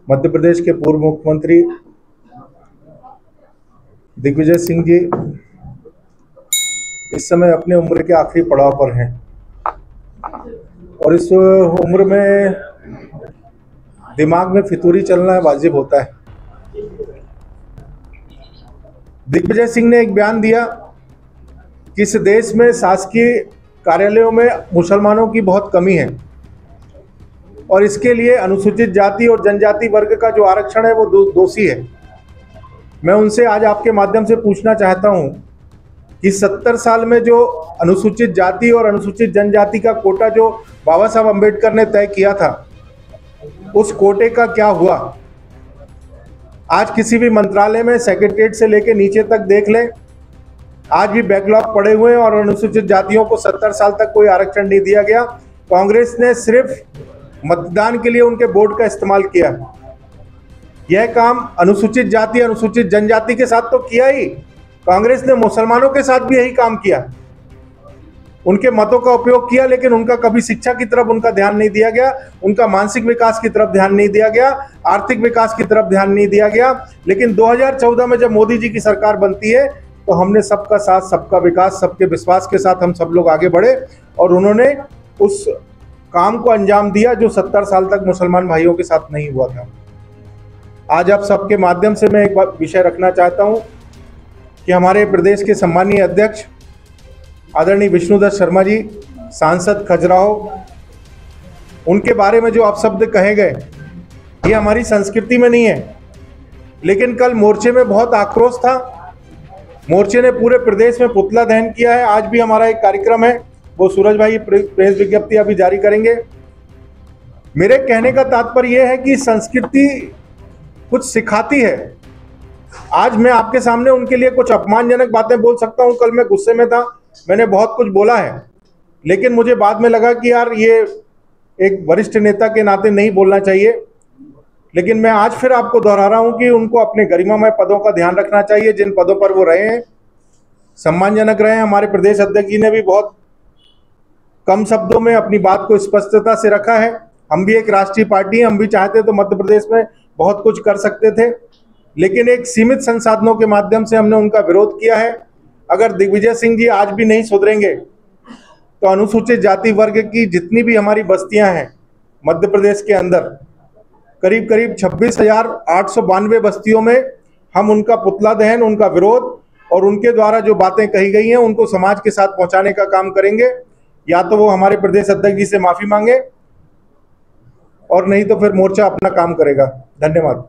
मध्य प्रदेश के पूर्व मुख्यमंत्री दिग्विजय सिंह जी इस समय अपने उम्र के आखिरी पड़ाव पर हैं और इस उम्र में दिमाग में फितूरी चलना वाजिब होता है। दिग्विजय सिंह ने एक बयान दिया कि इस देश में शासकीय कार्यालयों में मुसलमानों की बहुत कमी है और इसके लिए अनुसूचित जाति और जनजाति वर्ग का जो आरक्षण है वो दोषी है। मैं उनसे आज आपके माध्यम से पूछना चाहता हूं कि 70 साल में जो अनुसूचित जाति और अनुसूचित जनजाति का कोटा जो बाबा साहब अम्बेडकर ने तय किया था, उस कोटे का क्या हुआ? आज किसी भी मंत्रालय में सेक्रेटरीट से लेकर नीचे तक देख लें, आज भी बैकलॉग पड़े हुए हैं और अनुसूचित जातियों को 70 साल तक कोई आरक्षण नहीं दिया गया। कांग्रेस ने सिर्फ मतदान के लिए उनके वोट का इस्तेमाल किया। यह काम अनुसूचित जाति अनुसूचित जनजाति के साथ तो किया ही, कांग्रेस ने मुसलमानों के साथ भी यही काम किया। उनके मतों का उपयोग किया, लेकिन उनका कभी शिक्षा की तरफ उनका ध्यान नहीं दिया गया, उनका मानसिक विकास की तरफ ध्यान नहीं दिया गया, आर्थिक विकास की तरफ ध्यान नहीं दिया गया। लेकिन 2014 में जब मोदी जी की सरकार बनती है तो हमने सबका साथ सबका विकास सबके विश्वास के साथ हम सब लोग आगे बढ़े और उन्होंने उस काम को अंजाम दिया जो 70 साल तक मुसलमान भाइयों के साथ नहीं हुआ था। आज आप सबके माध्यम से मैं एक विषय रखना चाहता हूं कि हमारे प्रदेश के सम्मानीय अध्यक्ष आदरणीय विष्णुदत्त शर्मा जी, सांसद खजुराहो, उनके बारे में जो अपशब्द कहे गए ये हमारी संस्कृति में नहीं है। लेकिन कल मोर्चे में बहुत आक्रोश था, मोर्चे ने पूरे प्रदेश में पुतला दहन किया है। आज भी हमारा एक कार्यक्रम है, वो सूरज भाई प्रेस विज्ञप्ति अभी जारी करेंगे। मेरे कहने का तात्पर्य यह है कि संस्कृति कुछ सिखाती है। आज मैं आपके सामने उनके लिए कुछ अपमानजनक बातें बोल सकता हूं, कल मैं गुस्से में था, मैंने बहुत कुछ बोला है, लेकिन मुझे बाद में लगा कि यार ये एक वरिष्ठ नेता के नाते नहीं बोलना चाहिए। लेकिन मैं आज फिर आपको दोहरा रहा हूं कि उनको अपने गरिमामय पदों का ध्यान रखना चाहिए, जिन पदों पर वो रहे हैं, सम्मानजनक रहे हैं। हमारे प्रदेश अध्यक्ष जी ने भी बहुत कम शब्दों में अपनी बात को स्पष्टता से रखा है। हम भी एक राष्ट्रीय पार्टी हैं, हम भी चाहते तो मध्य प्रदेश में बहुत कुछ कर सकते थे, लेकिन एक सीमित संसाधनों के माध्यम से हमने उनका विरोध किया है। अगर दिग्विजय सिंह जी आज भी नहीं सुधरेंगे तो अनुसूचित जाति वर्ग की जितनी भी हमारी बस्तियां हैं मध्य प्रदेश के अंदर, करीब करीब 26,892 बस्तियों में हम उनका पुतला दहन, उनका विरोध और उनके द्वारा जो बातें कही गई हैं उनको समाज के साथ पहुंचाने का काम करेंगे। या तो वो हमारे प्रदेश अध्यक्ष जी से माफी मांगे और नहीं तो फिर मोर्चा अपना काम करेगा। धन्यवाद।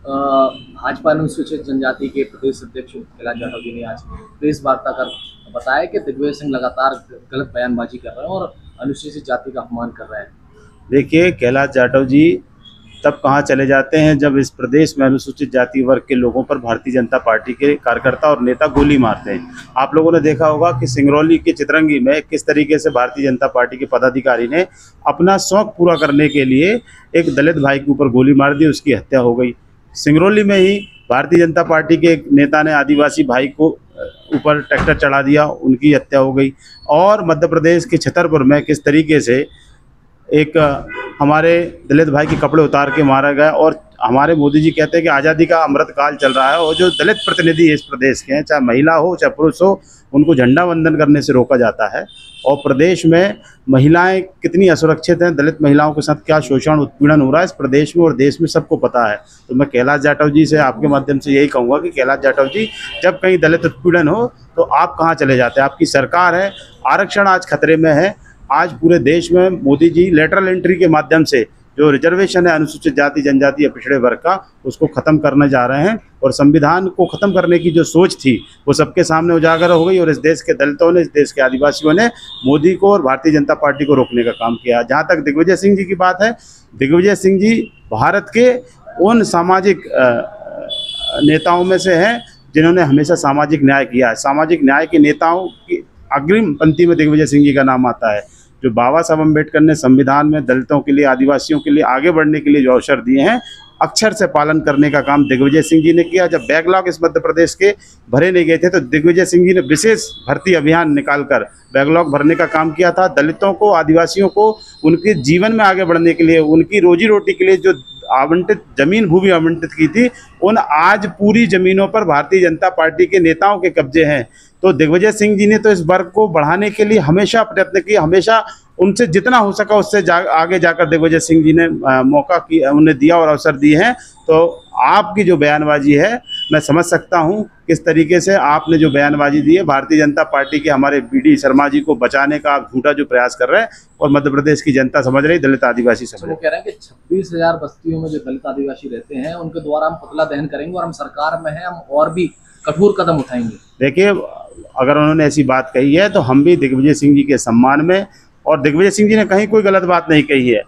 भाजपा अनुसूचित जनजाति के प्रदेश अध्यक्ष कैलाश जाटव जी ने आज प्रेस वार्ता कर बताया कि दिग्विजय सिंह लगातार गलत बयानबाजी कर रहे हैं और अनुसूचित जाति का अपमान कर रहे हैं। देखिए, कैलाश जाटव जी तब कहाँ चले जाते हैं जब इस प्रदेश में अनुसूचित जाति वर्ग के लोगों पर भारतीय जनता पार्टी के कार्यकर्ता और नेता गोली मारते हैं। आप लोगों ने देखा होगा कि सिंगरौली के चितरंगी में किस तरीके से भारतीय जनता पार्टी के पदाधिकारी ने अपना शौक पूरा करने के लिए एक दलित भाई के ऊपर गोली मार दी, उसकी हत्या हो गई। सिंगरौली में ही भारतीय जनता पार्टी के एक नेता ने आदिवासी भाई को ऊपर ट्रैक्टर चढ़ा दिया, उनकी हत्या हो गई। और मध्य प्रदेश के छतरपुर में किस तरीके से एक हमारे दलित भाई के कपड़े उतार के मारा गया। और हमारे मोदी जी कहते हैं कि आज़ादी का अमृत काल चल रहा है और जो दलित प्रतिनिधि इस प्रदेश के हैं, चाहे महिला हो चाहे पुरुष हो, उनको झंडा वंदन करने से रोका जाता है। और प्रदेश में महिलाएं कितनी असुरक्षित हैं, दलित महिलाओं के साथ क्या शोषण उत्पीड़न हो रहा है इस प्रदेश में और देश में सबको पता है। तो मैं कैलाश जाटव जी से आपके माध्यम से यही कहूँगा कि कैलाश जाटव जी, जब कहीं दलित उत्पीड़न हो तो आप कहाँ चले जाते हैं? आपकी सरकार है, आरक्षण आज खतरे में है। आज पूरे देश में मोदी जी लेटरल एंट्री के माध्यम से जो रिजर्वेशन है अनुसूचित जाति जनजाति या पिछड़े वर्ग का, उसको ख़त्म करने जा रहे हैं। और संविधान को ख़त्म करने की जो सोच थी वो सबके सामने उजागर हो गई और इस देश के दलितों ने, इस देश के आदिवासियों ने मोदी को और भारतीय जनता पार्टी को रोकने का काम किया। जहाँ तक दिग्विजय सिंह जी की बात है, दिग्विजय सिंह जी भारत के उन सामाजिक नेताओं में से हैं जिन्होंने हमेशा सामाजिक न्याय किया है। सामाजिक न्याय के नेताओं की अग्रिम पंक्ति में दिग्विजय सिंह जी का नाम आता है। जो बाबा साहब अम्बेडकर ने संविधान में दलितों के लिए, आदिवासियों के लिए आगे बढ़ने के लिए जो अवसर दिए हैं, अक्षर से पालन करने का काम दिग्विजय सिंह जी ने किया। जब बैकलॉग इस मध्य प्रदेश के भरे नहीं गए थे तो दिग्विजय सिंह जी ने विशेष भर्ती अभियान निकालकर बैकलॉग भरने का काम किया था। दलितों को, आदिवासियों को उनके जीवन में आगे बढ़ने के लिए, उनकी रोजी रोटी के लिए जो आवंटित जमीन भूमि आवंटित की थी, उन आज पूरी जमीनों पर भारतीय जनता पार्टी के नेताओं के कब्जे हैं। तो दिग्विजय सिंह जी ने तो इस वर्ग को बढ़ाने के लिए हमेशा प्रयत्न किए, हमेशा उनसे जितना हो सका उससे आगे जाकर दिग्विजय सिंह जी ने मौका की उन्हें दिया और अवसर दिए हैं। तो आपकी जो बयानबाजी है, मैं समझ सकता हूं किस तरीके से आपने जो बयानबाजी दी है, भारतीय जनता पार्टी के हमारे बीडी शर्मा जी को बचाने का आप झूठा जो प्रयास कर रहे हैं, और मध्य प्रदेश की जनता समझ रही, दलित आदिवासी समझ रही। वो कह रहे हैं कि 26,000 बस्तियों में जो दलित आदिवासी रहते हैं उनके द्वारा हम पुतला दहन करेंगे और हम सरकार में हैं, हम और भी कठोर कदम उठाएंगे। देखिए, अगर उन्होंने ऐसी बात कही है तो हम भी दिग्विजय सिंह जी के सम्मान में, और दिग्विजय सिंह जी ने कहीं कोई गलत बात नहीं कही है।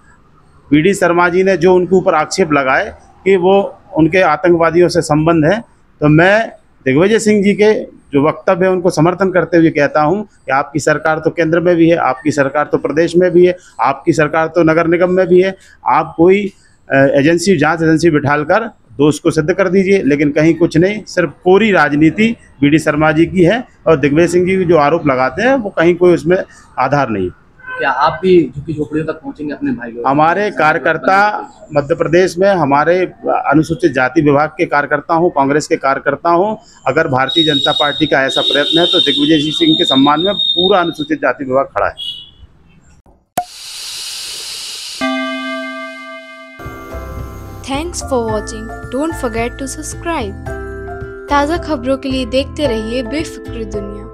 बीडी शर्मा जी ने जो उनके ऊपर आक्षेप लगाए कि वो उनके आतंकवादियों से संबंध है, तो मैं दिग्विजय सिंह जी के जो वक्तव्य है उनको समर्थन करते हुए कहता हूं कि आपकी सरकार तो केंद्र में भी है, आपकी सरकार तो प्रदेश में भी है, आपकी सरकार तो नगर निगम में भी है। आप कोई एजेंसी, जांच एजेंसी बिठालकर दोष को सिद्ध कर दीजिए, लेकिन कहीं कुछ नहीं, सिर्फ पूरी राजनीति बीडी शर्मा जी की है, और दिग्विजय सिंह जी जो आरोप लगाते हैं वो कहीं कोई उसमें आधार नहीं। क्या आप भी झुग्गी झोपड़ियों तक पहुंचेंगे अपने भाई लोग? हमारे कार्यकर्ता मध्य प्रदेश में, हमारे अनुसूचित जाति विभाग के कार्यकर्ता हूं, कांग्रेस के कार्यकर्ता हूं, अगर भारतीय जनता पार्टी का ऐसा प्रयत्न है तो दिग्विजय सिंह के सम्मान में पूरा अनुसूचित जाति विभाग खड़ा है। Thanks for watching. Don't forget to subscribe. ताज़ा खबरों के लिए देखते रहिए बेफिक्र दुनिया।